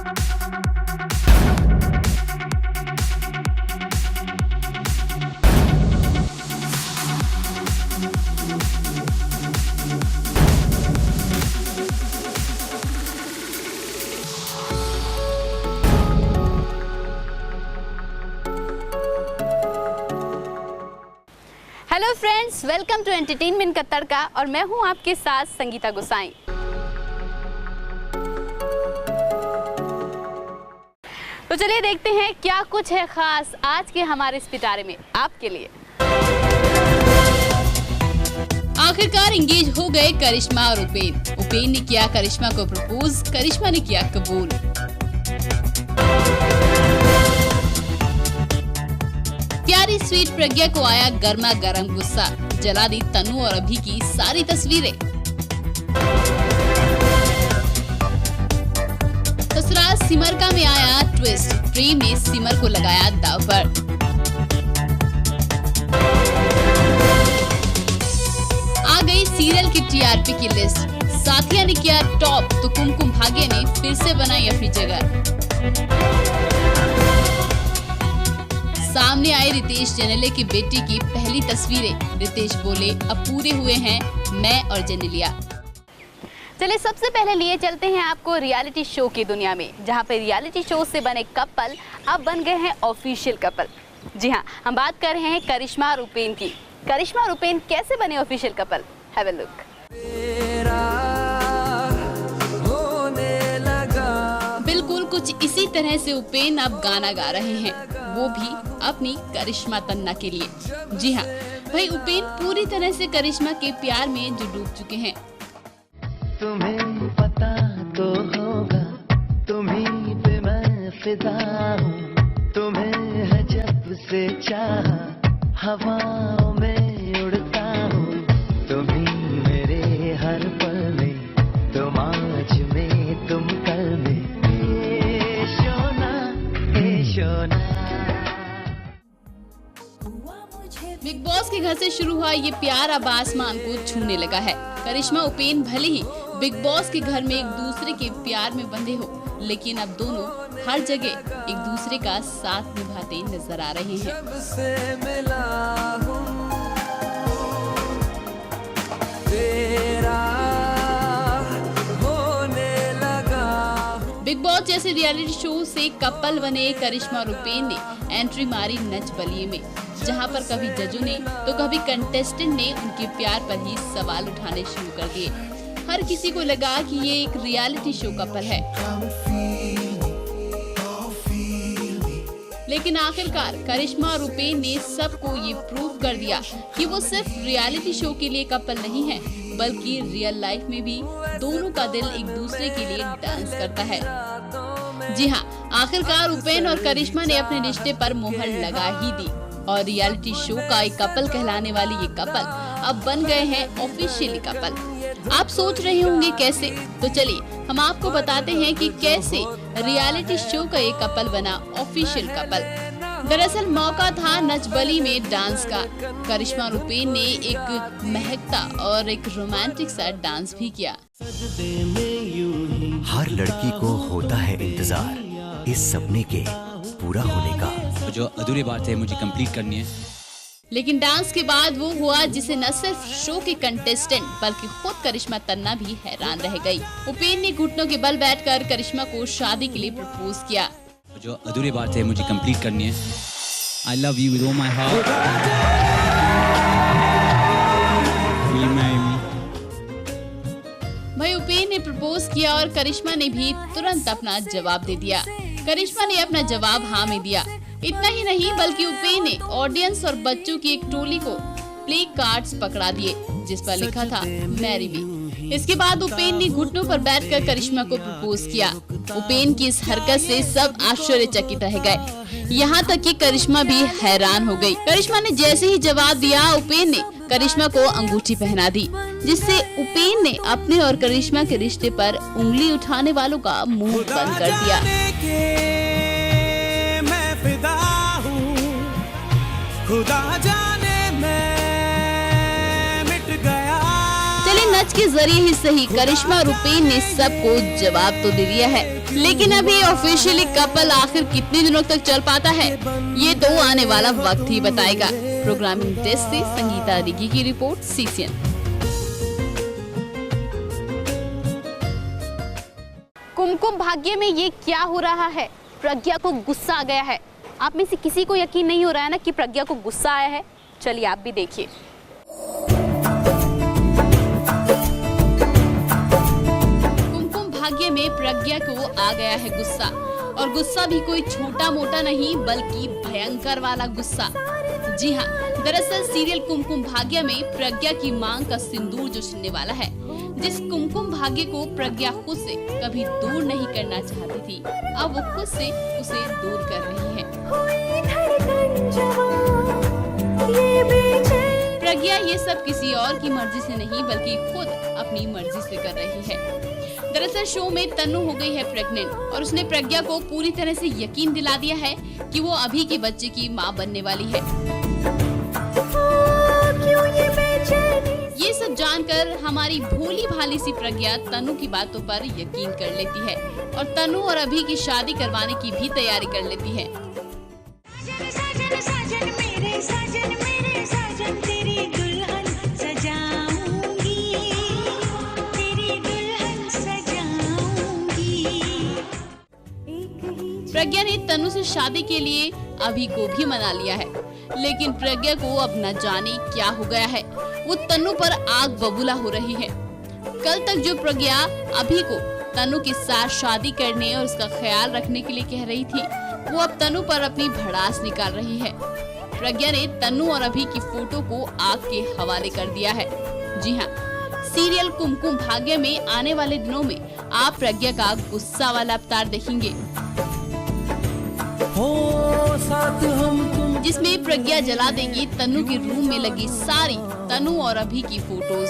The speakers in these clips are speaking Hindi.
Hello friends, welcome to entertainment का तड़का और मैं हूं आपके साथ संगीता गुसाई। तो चलिए देखते हैं क्या कुछ है खास आज के हमारे इस पिटारे में आपके लिए। आखिरकार इंगेज हो गए करिश्मा और उपेन ने किया करिश्मा को प्रपोज, करिश्मा ने किया कबूल। प्यारी स्वीट प्रज्ञा को आया गर्मा गर्म गुस्सा, जला दी तनु और अभी की सारी तस्वीरें। ससुराल सिमर का में आया ट्विस्ट, प्रेम ने सिमर को लगाया दांव पर। आ गई सीरियल की टीआरपी की लिस्ट, साथिया ने किया टॉप तो कुमकुम भाग्य ने फिर से बनाई अपनी जगह। सामने आई रितेश जेनेलिया की बेटी की पहली तस्वीरें, रितेश बोले अब पूरे हुए हैं मैं और जेनेलिया। चलिए सबसे पहले लिए चलते हैं आपको रियलिटी शो की दुनिया में, जहां पे रियलिटी शो से बने कपल अब बन गए हैं ऑफिशियल कपल। जी हाँ, हम बात कर रहे हैं करिश्मा और उपेन की। करिश्मा और उपेन कैसे बने official couple, have a look. बिल्कुल कुछ इसी तरह से उपेन अब गाना गा रहे हैं, वो भी अपनी करिश्मा तन्ना के लिए। जी हाँ भाई, उपेन पूरी तरह से करिश्मा के प्यार में जो डूब चुके हैं। तुम्हें पता तो होगा, तुम्हीं पे मैं फिदा हूँ, तुम्हें है जब से चाहा, हवाओं में उड़ता हूँ, तुम्हीं मेरे हर पल में, तुम आज में तुम कल में, ए सोना ए सोना। बिग बॉस के घर से शुरू हुआ ये प्यार अब आसमान को छूने लगा है। करिश्मा उपेन भले ही बिग बॉस के घर में एक दूसरे के प्यार में बंधे हो, लेकिन अब दोनों हर जगह एक दूसरे का साथ निभाते नजर आ रहे हैं। बिग बॉस जैसे रियलिटी शो से कपल बने करिश्मा और उपेन ने एंट्री मारी नच बलिए में, जहां पर कभी जजों ने तो कभी कंटेस्टेंट ने उनके प्यार पर ही सवाल उठाने शुरू कर दिए। हर किसी को लगा कि ये एक रियलिटी शो कपल है, लेकिन आखिरकार करिश्मा और उपेन ने सबको ये प्रूव कर दिया कि वो सिर्फ रियलिटी शो के लिए कपल नहीं है, बल्कि रियल लाइफ में भी दोनों का दिल एक दूसरे के लिए डांस करता है। जी हाँ, आखिरकार उपेन और करिश्मा ने अपने रिश्ते पर मोहर लगा ही दी और रियलिटी शो का एक कपल कहलाने वाली ये कपल अब बन गए हैं ऑफिशियली कपल। आप सोच रहे होंगे कैसे, तो चलिए हम आपको बताते हैं कि कैसे रियलिटी शो का एक कपल बना ऑफिशियल कपल। दरअसल मौका था नच बली में डांस का। करिश्मा और उपेन ने एक महकता और एक रोमांटिक सा डांस भी किया। हर लड़की को होता है इंतजार इस सपने के पूरा होने का, जो अधूरी बात है मुझे कंप्लीट करनी है। लेकिन डांस के बाद वो हुआ जिसे न सिर्फ शो के कंटेस्टेंट बल्कि खुद करिश्मा तन्ना भी हैरान रह गई। उपेन ने घुटनों के बल बैठकर करिश्मा को शादी के लिए प्रपोज किया। जो अधूरी बात है मुझे कंप्लीट करनी है। I love you with all my heart. Will you marry me? भाई उपेन ने प्रपोज किया और करिश्मा ने भी तुरंत अपना जवाब दे दिया। करिश्मा ने अपना जवाब हाँ में दिया। इतना ही नहीं बल्कि उपेन ने ऑडियंस और बच्चों की एक टोली को प्ले कार्ड्स पकड़ा दिए जिस पर लिखा था मैरी मी। इसके बाद उपेन ने घुटनों पर बैठकर करिश्मा को प्रपोज किया। उपेन की इस हरकत से सब आश्चर्यचकित रह गए, यहाँ तक कि करिश्मा भी हैरान हो गई। करिश्मा ने जैसे ही जवाब दिया, उपेन ने करिश्मा को अंगूठी पहना दी, जिससे उपेन ने अपने और करिश्मा के रिश्ते पर उंगली उठाने वालों का मुंह बंद कर दिया। खुदा जाने मैं मिट गया। चलिए नच के जरिए ही सही करिश्मा रुपेन ने सबको जवाब तो दे दिया है, लेकिन अभी ऑफिशियली कपल आखिर कितने दिनों तक चल पाता है ये तो आने वाला वक्त ही बताएगा। प्रोग्रामिंग डेस्क से संगीता दिगी की रिपोर्ट, CCN। कुमकुम भाग्य में ये क्या हो रहा है? प्रज्ञा को गुस्सा आ गया है। आप में से किसी को यकीन नहीं हो रहा है ना कि प्रज्ञा को गुस्सा आया है? चलिए आप भी देखिए। कुमकुम भाग्य में प्रज्ञा को आ गया है गुस्सा, और गुस्सा भी कोई छोटा मोटा नहीं बल्कि भयंकर वाला गुस्सा। जी हाँ, दरअसल सीरियल कुमकुम भाग्य में प्रज्ञा की मांग का सिंदूर जो छिड़ने वाला है, जिस कुमकुम भाग्य को प्रज्ञा खुद से कभी दूर नहीं करना चाहती थी, अब वो खुद से उसे दूर कर रही है। प्रज्ञा ये सब किसी और की मर्जी से नहीं बल्कि खुद अपनी मर्जी से कर रही है। दरअसल शो में तन्नू हो गई है प्रेग्नेंट, और उसने प्रज्ञा को पूरी तरह से यकीन दिला दिया है कि वो अभी के बच्चे की मां बनने वाली है। ये सब जानकर हमारी भोली भाली सी प्रज्ञा तन्नू की बातों पर यकीन कर लेती है और तन्नू और अभी की शादी करवाने की भी तैयारी कर लेती है। प्रज्ञा ने तन्नू से शादी के लिए अभी को भी मना लिया है, लेकिन प्रज्ञा को अब न जाने क्या हो गया है, वो तन्नू पर आग बबूला हो रही है। कल तक जो प्रज्ञा अभी को तन्नू के साथ शादी करने और उसका ख्याल रखने के लिए कह रही थी, वो अब तन्नू पर अपनी भड़ास निकाल रही है। प्रज्ञा ने तन्नू और अभी की फोटो को आग के हवाले कर दिया है। जी हाँ, सीरियल कुमकुम भाग्य में आने वाले दिनों में आप प्रज्ञा का गुस्सा वाला अवतार देखेंगे, जिसमें प्रज्ञा जला देंगी तन्नू के रूम में लगी सारी तन्नू और अभी की फोटोज।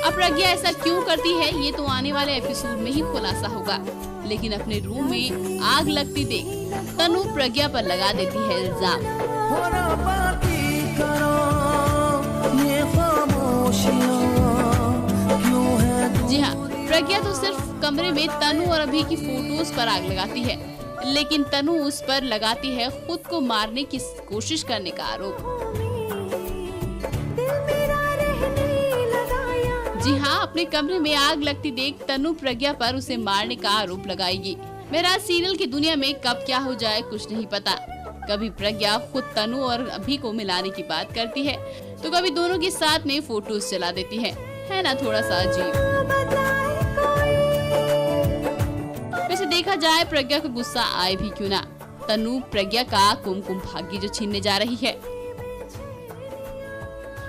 अब प्रज्ञा ऐसा क्यों करती है ये तो आने वाले एपिसोड में ही खुलासा होगा, लेकिन अपने रूम में आग लगती देख तन्नू प्रज्ञा पर लगा देती है इल्जाम। जी हाँ, प्रज्ञा तो सिर्फ कमरे में तन्नू और अभी की फोटोज पर आग लगाती है, लेकिन तन्नू उस पर लगाती है खुद को मारने की कोशिश करने का आरोप। जी हाँ, अपने कमरे में आग लगती देख तन्नू प्रज्ञा पर उसे मारने का आरोप लगाएगी। मेरा सीरियल की दुनिया में कब क्या हो जाए कुछ नहीं पता। कभी प्रज्ञा खुद तन्नू और अभी को मिलाने की बात करती है, तो कभी दोनों के साथ में फोटोज चला देती है ना थोड़ा सा अजीब। वैसे देखा जाए प्रज्ञा को गुस्सा आए भी क्यों ना, तन्नू प्रज्ञा का कुमकुम भाग्य जो छीनने जा रही है।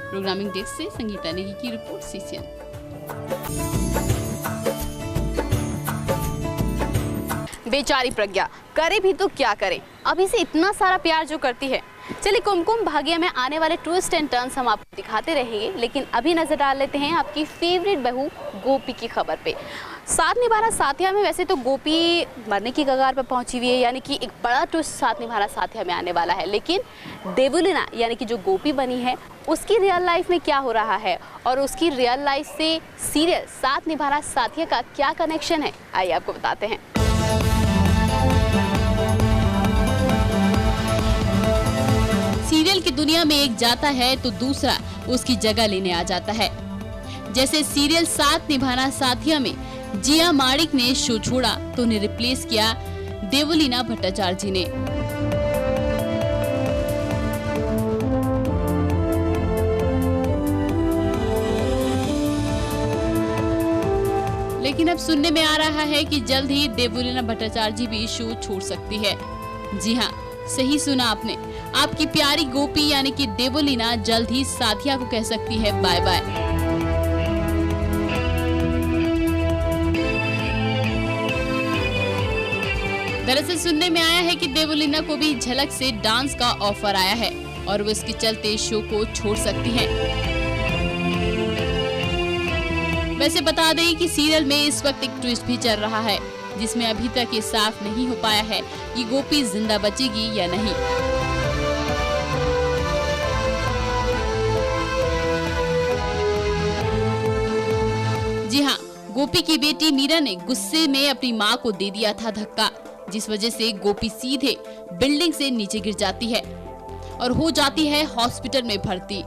प्रोग्रामिंग डेस्क से संगीता नेगी की रिपोर्ट, CCN। बेचारी प्रज्ञा करे भी तो क्या करे, अभी से इतना सारा प्यार जो करती है। चलिए कुमकुम भाग्य में आने वाले ट्विस्ट एंड टर्न्स हम आपको दिखाते रहेंगे, लेकिन अभी नजर डाल लेते हैं आपकी फेवरेट बहू गोपी की खबर पे। साथ निभाना साथिया में वैसे तो गोपी मरने की कगार पर पहुंची हुई है, यानी कि एक बड़ा ट्विस्ट साथ निभाना साथिया में आने वाला है। लेकिन देवुलीना यानी कि जो गोपी बनी है उसकी रियल लाइफ में क्या हो रहा है और उसकी रियल लाइफ से सीरियल साथ निभाना साथिया का क्या कनेक्शन है, आइए आपको बताते हैं। सीरियल की दुनिया में एक जाता है तो दूसरा उसकी जगह लेने आ जाता है। जैसे सीरियल साथ निभाना साथिया में जिया माणिक ने शो छोड़ा तो उन्हें रिप्लेस किया देवुलीना भट्टाचार्य जी ने। लेकिन अब सुनने में आ रहा है कि जल्द ही देवुलीना भट्टाचार्य जी भी शो छोड़ सकती है। जी हाँ, सही सुना आपने, आपकी प्यारी गोपी यानी कि देवुलीना जल्द ही साथिया को कह सकती है बाय बाय। दरअसल सुनने में आया है कि देवुलीना को भी झलक से डांस का ऑफर आया है और वो इसके चलते शो को छोड़ सकती हैं। वैसे बता दें कि सीरियल में इस वक्त एक ट्विस्ट भी चल रहा है, जिसमें अभी तक ये साफ नहीं हो पाया है कि गोपी जिंदा बचेगी या नहीं। जी हाँ, गोपी की बेटी मीरा ने गुस्से में अपनी मां को दे दिया था धक्का, जिस वजह से गोपी सीधे बिल्डिंग से नीचे गिर जाती है और हो जाती है हॉस्पिटल में भर्ती।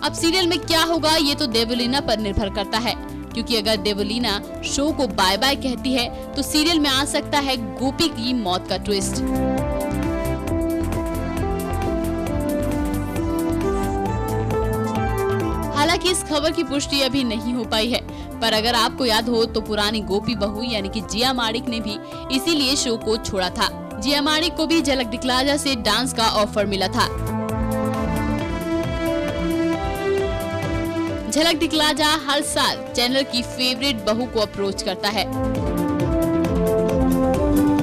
अब सीरियल में क्या होगा ये तो देवलीना पर निर्भर करता है, क्योंकि अगर देवलीना शो को बाय बाय कहती है तो सीरियल में आ सकता है गोपी की मौत का ट्विस्ट। हालांकि इस खबर की पुष्टि अभी नहीं हो पाई है, पर अगर आपको याद हो तो पुरानी गोपी बहू यानी कि जिया माणिक ने भी इसीलिए शो को छोड़ा था। जिया माणिक को भी झलक दिखला जा से डांस का ऑफर मिला था। झलक दिखला जा हर साल चैनल की फेवरेट बहू को अप्रोच करता है।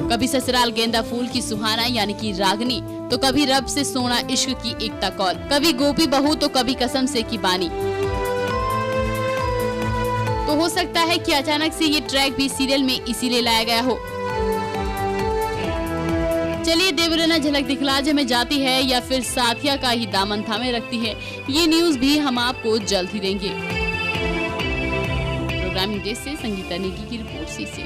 कभी ससुराल गेंदा फूल की सुहाना यानी कि रागनी, तो कभी रब से सोना इश्क की एकता कौल, कभी गोपी बहू तो कभी कसम से की बानी। तो हो सकता है कि अचानक से ये ट्रैक भी सीरियल में इसीलिए लाया गया हो। चलिए, देवलीना झलक दिखला जा में जाती है या फिर साथिया का ही दामन थामे रखती है, ये न्यूज भी हम आपको जल्द ही देंगे। प्रोग्रामिंग डेस्क से संगीता नेगी की रिपोर्ट से।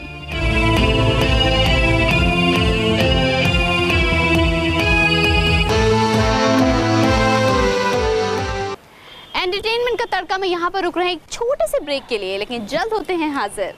एंटरटेनमेंट का तड़का में यहाँ पर रुक रहे हैं एक छोटे से ब्रेक के लिए, लेकिन जल्द होते हैं हाजिर।